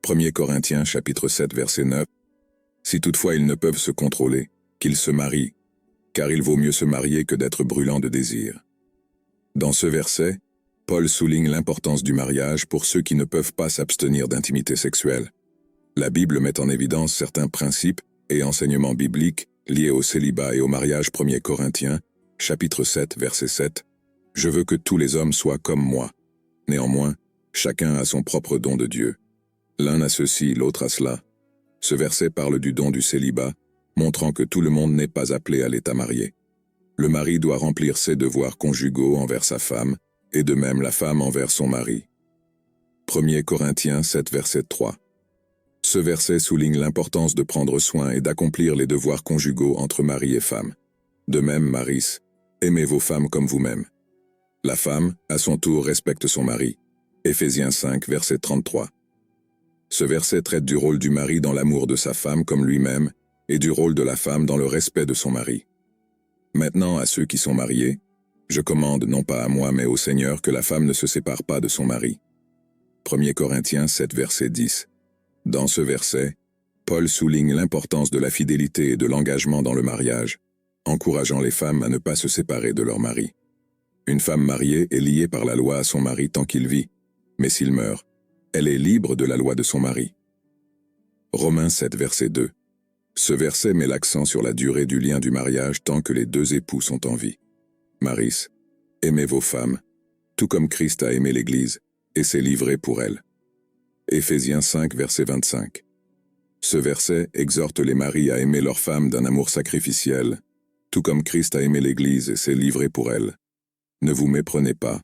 1 Corinthiens chapitre 7 verset 9. Si toutefois ils ne peuvent se contrôler, qu'ils se marient, car il vaut mieux se marier que d'être brûlant de désir. Dans ce verset, Paul souligne l'importance du mariage pour ceux qui ne peuvent pas s'abstenir d'intimité sexuelle. La Bible met en évidence certains principes et enseignements bibliques liés au célibat et au mariage. 1 Corinthiens, chapitre 7, verset 7. Je veux que tous les hommes soient comme moi. Néanmoins, chacun a son propre don de Dieu. L'un a ceci, l'autre a cela. Ce verset parle du don du célibat, montrant que tout le monde n'est pas appelé à l'état marié. Le mari doit remplir ses devoirs conjugaux envers sa femme, et de même la femme envers son mari. 1 Corinthiens 7, verset 3. Ce verset souligne l'importance de prendre soin et d'accomplir les devoirs conjugaux entre mari et femme. De même, maris, aimez vos femmes comme vous-même. La femme, à son tour, respecte son mari. Éphésiens 5, verset 33. Ce verset traite du rôle du mari dans l'amour de sa femme comme lui-même, et du rôle de la femme dans le respect de son mari. Maintenant, à ceux qui sont mariés, je commande non pas à moi mais au Seigneur que la femme ne se sépare pas de son mari. 1 Corinthiens 7, verset 10. Dans ce verset, Paul souligne l'importance de la fidélité et de l'engagement dans le mariage, encourageant les femmes à ne pas se séparer de leur mari. Une femme mariée est liée par la loi à son mari tant qu'il vit, mais s'il meurt, elle est libre de la loi de son mari. Romains 7, verset 2. Ce verset met l'accent sur la durée du lien du mariage tant que les deux époux sont en vie. Maris, aimez vos femmes, tout comme Christ a aimé l'Église, et s'est livré pour elle. Éphésiens 5, verset 25. Ce verset exhorte les maris à aimer leurs femmes d'un amour sacrificiel, tout comme Christ a aimé l'Église et s'est livré pour elle. Ne vous méprenez pas.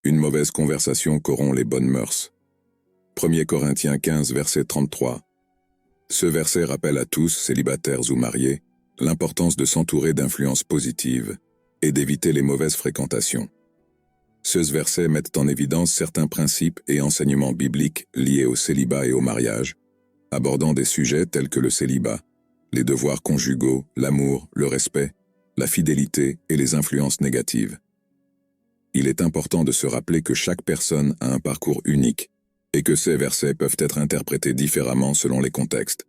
Une mauvaise conversation corrompt les bonnes mœurs. 1 Corinthiens 15, verset 33. Ce verset rappelle à tous, célibataires ou mariés, l'importance de s'entourer d'influences positives et d'éviter les mauvaises fréquentations. Ce verset met en évidence certains principes et enseignements bibliques liés au célibat et au mariage, abordant des sujets tels que le célibat, les devoirs conjugaux, l'amour, le respect, la fidélité et les influences négatives. Il est important de se rappeler que chaque personne a un parcours unique et que ces versets peuvent être interprétés différemment selon les contextes.